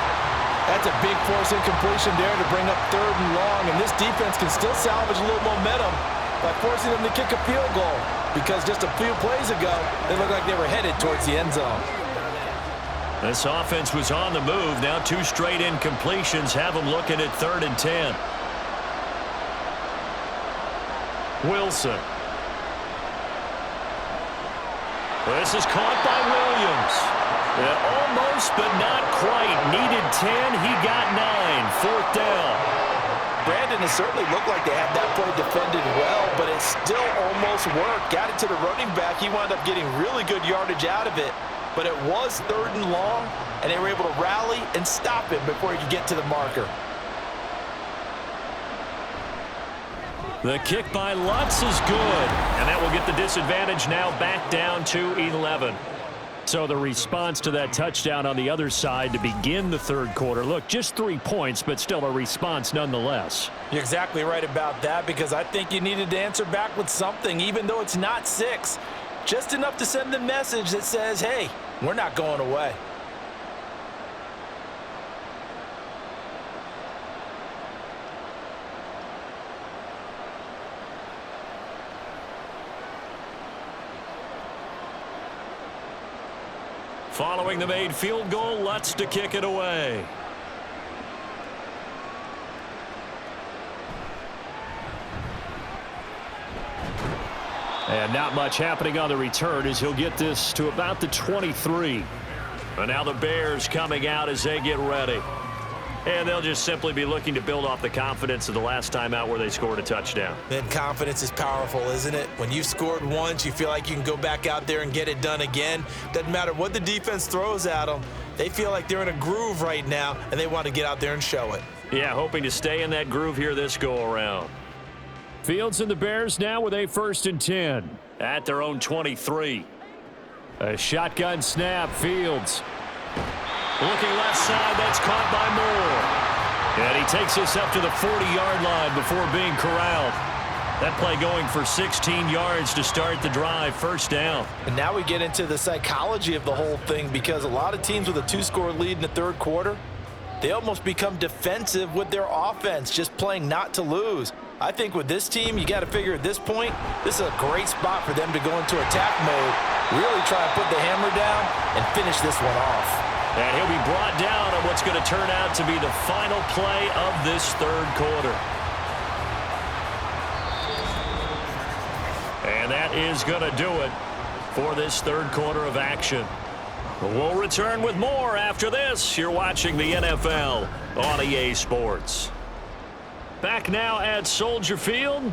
B: That's a big force incompletion there to bring up 3rd and long, and this defense can still salvage a little momentum by forcing them to kick a field goal, because just a few plays ago, they looked like they were headed towards the end zone.
A: This offense was on the move. Now 2 straight incompletions have them looking at 3rd and 10. Wilson. This is caught by Williams. Almost, but not quite. Needed 10. He got 9. 4th down.
B: Brandon, it certainly looked like they had that play defended well, but it still almost worked. Got it to the running back. He wound up getting really good yardage out of it. But it was 3rd and long, and they were able to rally and stop him before he could get to the marker.
A: The kick by Lutz is good, and that will get the disadvantage now back down to 11. So the response to that touchdown on the other side to begin the 3rd quarter. Look, just 3 points, but still a response nonetheless.
B: You're exactly right about that, because I think you needed to answer back with something, even though it's not 6. Just enough to send the message that says, hey, we're not going away.
A: Following the made field goal, Lutz to kick it away. And not much happening on the return as he'll get this to about the 23. And now the Bears coming out as they get ready. And they'll just simply be looking to build off the confidence of the last time out where they scored a touchdown.
C: Then confidence is powerful, isn't it? When you've scored once, you feel like you can go back out there and get it done again. Doesn't matter what the defense throws at them. They feel like they're in a groove right now, and they want to get out there and show it.
A: Yeah, hoping to stay in that groove here this go-around. Fields and the Bears now with a 1st and 10 at their own 23. A shotgun snap, Fields. Looking left side, that's caught by Moore. And he takes this up to the 40-yard line before being corralled. That play going for 16 yards to start the drive, 1st down.
B: And now we get into the psychology of the whole thing, because a lot of teams with a 2-score lead in the 3rd quarter, they almost become defensive with their offense, just playing not to lose. I think with this team, you got to figure at this point, this is a great spot for them to go into attack mode, really try to put the hammer down and finish this one off.
A: And he'll be brought down on what's going to turn out to be the final play of this 3rd quarter. And that is going to do it for this 3rd quarter of action. We'll return with more after this. You're watching the NFL on EA Sports. Back now at Soldier Field.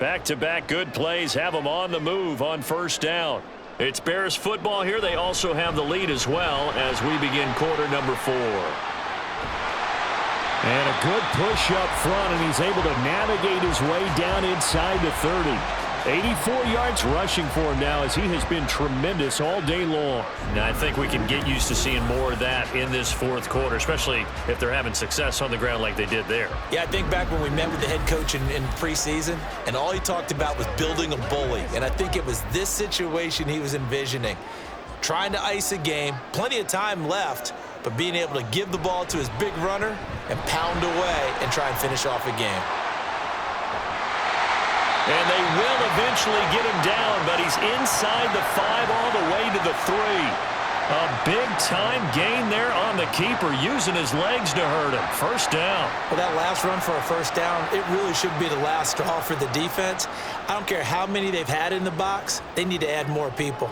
A: Back-to-back good plays have them on the move on 1st down. It's Bears football here. They also have the lead as well as we begin quarter number 4. And a good push up front, and he's able to navigate his way down inside the 30. 84 yards rushing for him now as he has been tremendous all day long. Now, I think we can get used to seeing more of that in this 4th quarter, especially if they're having success on the ground like they did there.
C: Yeah, I think back when we met with the head coach in preseason, and all he talked about was building a bully. And I think it was this situation he was envisioning. Trying to ice a game, plenty of time left, but being able to give the ball to his big runner and pound away and try and finish off a game.
A: And they will eventually get him down, but he's inside the 5 all the way to the 3. A big-time gain there on the keeper, using his legs to hurt him. 1st down.
C: Well, that last run for a 1st down, it really should be the last straw for the defense. I don't care how many they've had in the box. They need to add more people.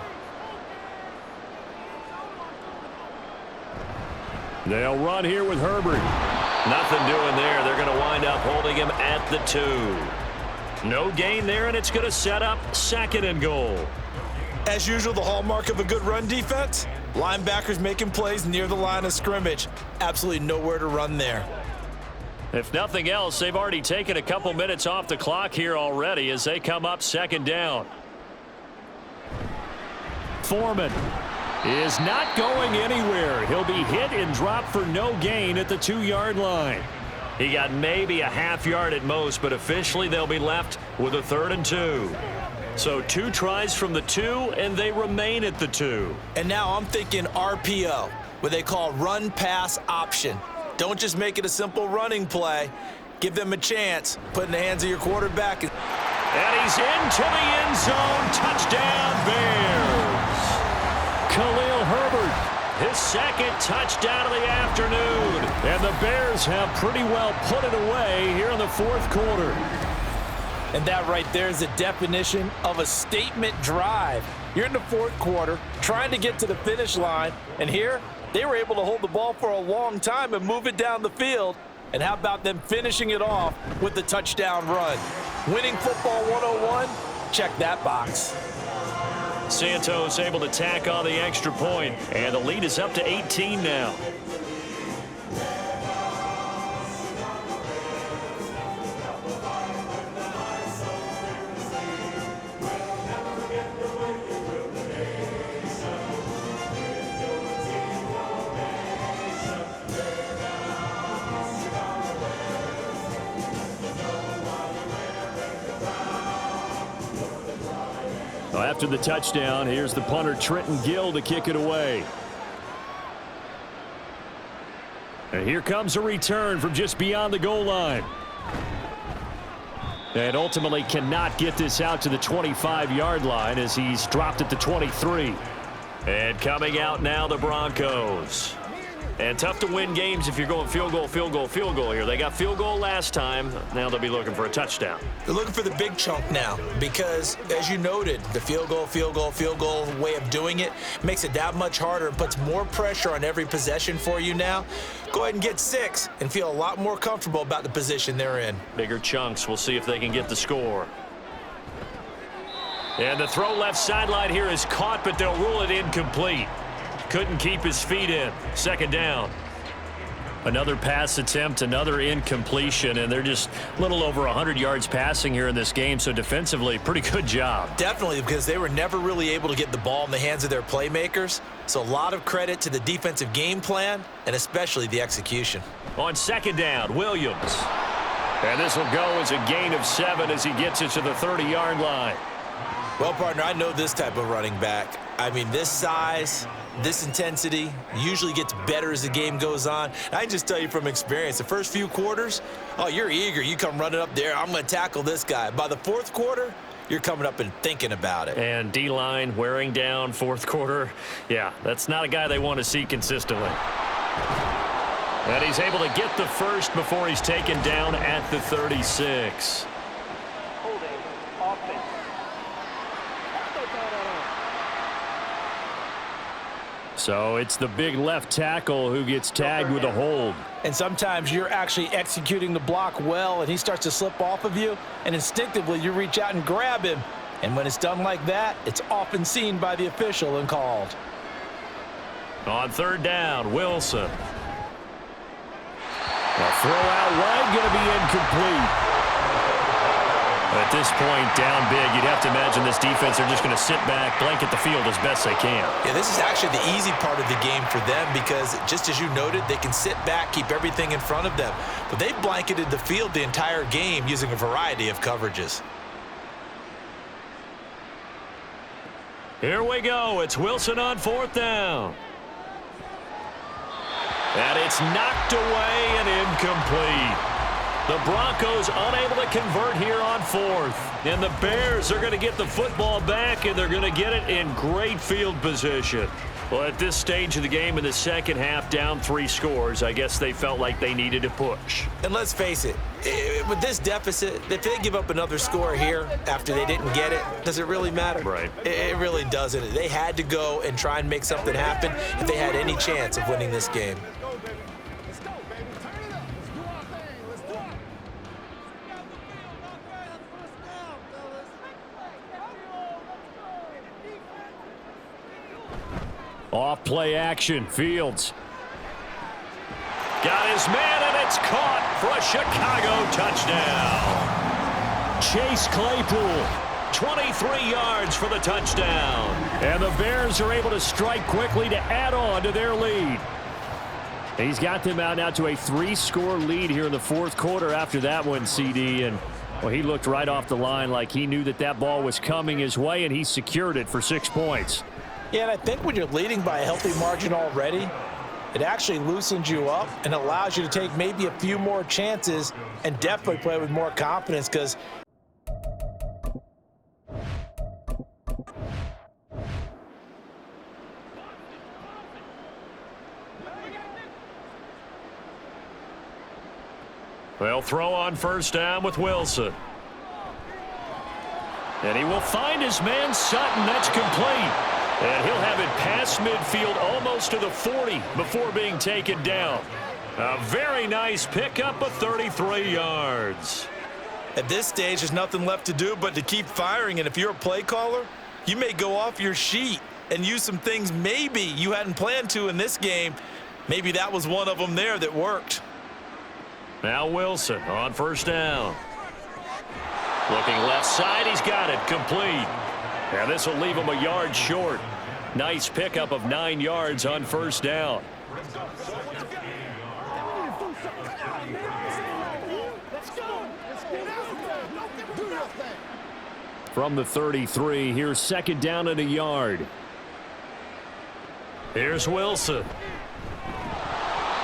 A: They'll run here with Herbert. Nothing doing there. They're going to wind up holding him at the 2. No gain there, and it's going to set up 2nd and goal.
B: As usual, the hallmark of a good run defense, linebackers making plays near the line of scrimmage. Absolutely nowhere to run there.
A: If nothing else, they've already taken a couple minutes off the clock here already as they come up 2nd down. Foreman is not going anywhere. He'll be hit and dropped for no gain at the 2-yard line. He got maybe a half yard at most, but officially they'll be left with a 3rd and 2. So 2 tries from the 2, and they remain at the 2.
C: And now I'm thinking RPO, what they call run-pass option. Don't just make it a simple running play. Give them a chance. Put in the hands of your quarterback.
A: And he's into the end zone. Touchdown, Bears. Khalil Herbert. His 2nd touchdown of the afternoon. And the Bears have pretty well put it away here in the 4th quarter.
B: And that right there is the definition of a statement drive. You're in the 4th quarter, trying to get to the finish line. And here, they were able to hold the ball for a long time and move it down the field. And how about them finishing it off with the touchdown run? Winning football 101? Check that box.
A: Santos able to tack on the extra point, and the lead is up to 18 now. after the touchdown. Here's the punter, Trenton Gill, to kick it away. And here comes a return from just beyond the goal line. And ultimately cannot get this out to the 25-yard line as he's dropped at the 23. And coming out now, the Broncos. And tough to win games if you're going field goal, field goal, field goal here. They got field goal last time. Now they'll be looking for a touchdown.
C: They're looking for the big chunk now because, as you noted, the field goal way of doing it makes it that much harder and puts more pressure on every possession for you now. Go ahead and get 6 and feel a lot more comfortable about the position they're in.
A: Bigger chunks. We'll see if they can get the score. And the throw left sideline here is caught, but they'll rule it incomplete. Couldn't keep his feet in. Second down. Another pass attempt, another incompletion, and they're just a little over 100 yards passing here in this game, so defensively, pretty good job.
C: Definitely, because they were never really able to get the ball in the hands of their playmakers, so a lot of credit to the defensive game plan and especially the execution.
A: On second down, Williams. And this will go as a gain of 7 as he gets it to the 30-yard line.
C: Well, partner, I know this type of running back. I mean, this size, this intensity usually gets better as the game goes on. I can just tell you from experience, the first few quarters, oh, you're eager. You come running up there, I'm going to tackle this guy. By the fourth quarter, you're coming up and thinking about it.
A: And D-line wearing down fourth quarter. Yeah, that's not a guy they want to see consistently. And he's able to get the first before he's taken down at the 36. So it's the big left tackle who gets tagged with a hold.
B: And sometimes you're actually executing the block well, and he starts to slip off of you, and instinctively you reach out and grab him. And when it's done like that, it's often seen by the official and called.
A: On third down, Wilson. A throw out wide, going to be incomplete. At this point, down big, you'd have to imagine this defense, they're just going to sit back, blanket the field as best they can.
C: Yeah, this is actually the easy part of the game for them because, just as you noted, they can sit back, keep everything in front of them. But they've blanketed the field the entire game using a variety of coverages.
A: Here we go. It's Wilson on fourth down. And it's knocked away and incomplete. The Broncos unable to convert here on fourth. And the Bears are going to get the football back, and they're going to get it in great field position. Well, at this stage of the game in the second half, down 3 scores, I guess they felt like they needed to push.
C: And let's face it, with this deficit, if they give up another score here after they didn't get it, does it really matter?
A: Right.
C: It really doesn't. They had to go and try and make something happen if they had any chance of winning this game.
A: Off play action, Fields. Got his man, and it's caught for a Chicago touchdown. Chase Claypool, 23 yards for the touchdown. And the Bears are able to strike quickly to add on to their lead. He's got them out now to a 3-score lead here in the fourth quarter after that one, CD. And, well, he looked right off the line like he knew that that ball was coming his way, and he secured it for 6 points.
B: Yeah, and I think when you're leading by a healthy margin already, it actually loosens you up and allows you to take maybe a few more chances and definitely play with more confidence because
A: They'll throw on first down with Wilson. And he will find his man Sutton. That's complete. And he'll have it past midfield almost to the 40 before being taken down. A very nice pickup of 33 yards.
C: At this stage, there's nothing left to do but to keep firing. And if you're a play caller, you may go off your sheet and use some things maybe you hadn't planned to in this game. Maybe that was one of them there that worked.
A: Now Wilson on first down. Looking left side, he's got it, complete. And this will leave him a yard short. Nice pickup of 9 yards on first down. from the 33. Here's second down and a yard. Here's Wilson.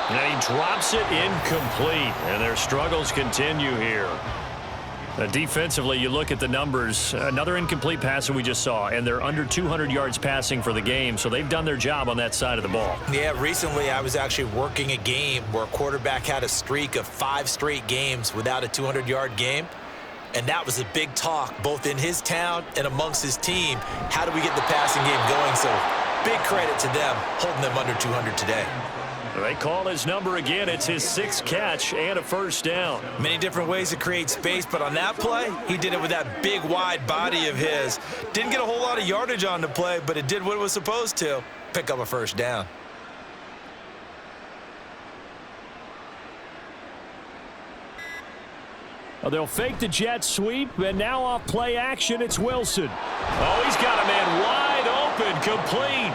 A: And he drops it incomplete. And their struggles continue here. Defensively, you look at the numbers. Another incomplete pass that we just saw, and they're under 200 yards passing for the game, so they've done their job on that side of the ball.
C: Yeah, recently I was actually working a game where a quarterback had a streak of 5 straight games without a 200-yard game, and that was a big talk both in his town and amongst his team. How do we get the passing game going? So big credit to them holding them under 200 today.
A: They call his number again. It's his 6th catch and a first down.
C: Many different ways to create space, but on that play, he did it with that big, wide body of his. Didn't get a whole lot of yardage on the play, but it did what it was supposed to, pick up a first down.
A: Well, they'll fake the jet sweep, and now off play action, it's Wilson. Oh, he's got a man wide open, complete.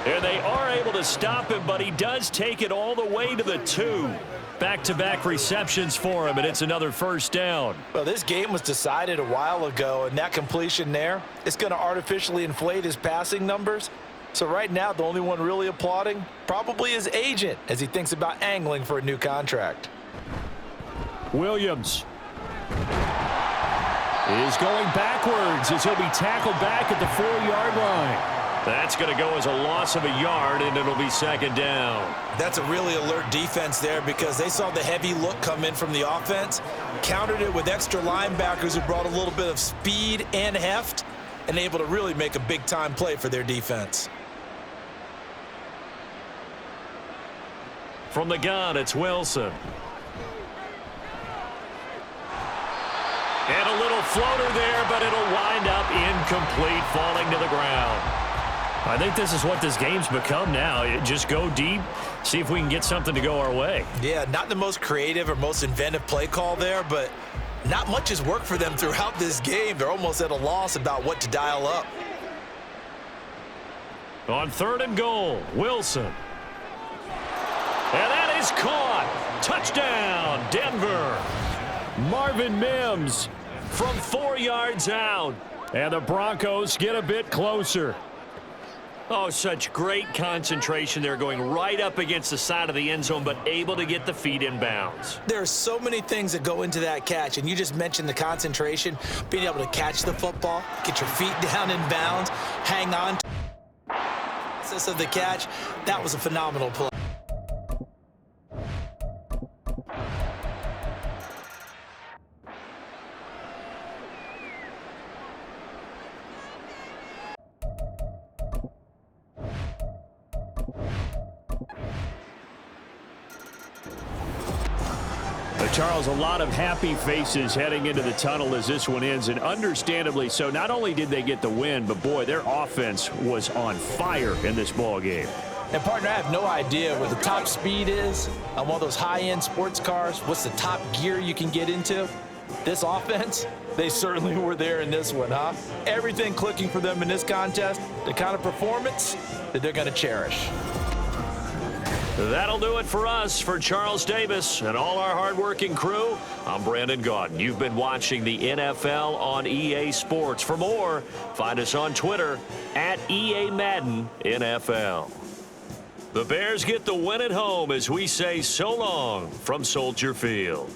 A: And they are able to stop him, but he does take it all the way to the 2. Back-to-back receptions for him, and it's another first down.
B: Well, this game was decided a while ago, and that completion there, it's going to artificially inflate his passing numbers. So right now, the only one really applauding probably his agent as he thinks about angling for a new contract.
A: Williams is going backwards as he'll be tackled back at the 4-yard line. That's going to go as a loss of a yard, and it'll be second down.
C: That's a really alert defense there because they saw the heavy look come in from the offense, countered it with extra linebackers who brought a little bit of speed and heft, and able to really make a big-time play for their defense.
A: From the gun, it's Wilson. And a little floater there, but it'll wind up incomplete, falling to the ground. I think this is what this game's become now. Just go deep, see if we can get something to go our way.
C: Yeah, not the most creative or most inventive play call there, but not much has worked for them throughout this game. They're almost at a loss about what to dial up.
A: On 3rd and goal, Wilson. And that is caught. Touchdown, Denver. Marvin Mims from 4 yards out. And the Broncos get a bit closer. Oh, such great concentration there, going right up against the side of the end zone, but able to get the feet in bounds.
C: There are so many things that go into that catch, and you just mentioned the concentration, being able to catch the football, get your feet down in bounds, hang on to the process of the catch. That was a phenomenal play.
A: Charles, a lot of happy faces heading into the tunnel as this one ends, and understandably so. Not only did they get the win, but boy, their offense was on fire in this ball game.
B: And partner, I have no idea what the top speed is on one of those high-end sports cars. What's the top gear you can get into? This offense, they certainly were there in this one, huh? Everything clicking for them in this contest, the kind of performance that they're going to cherish.
A: That'll do it for us. For Charles Davis and all our hardworking crew, I'm Brandon Gaudin. You've been watching the NFL on EA Sports. For more, find us on Twitter at EA Madden NFL. The Bears get the win at home as we say so long from Soldier Field.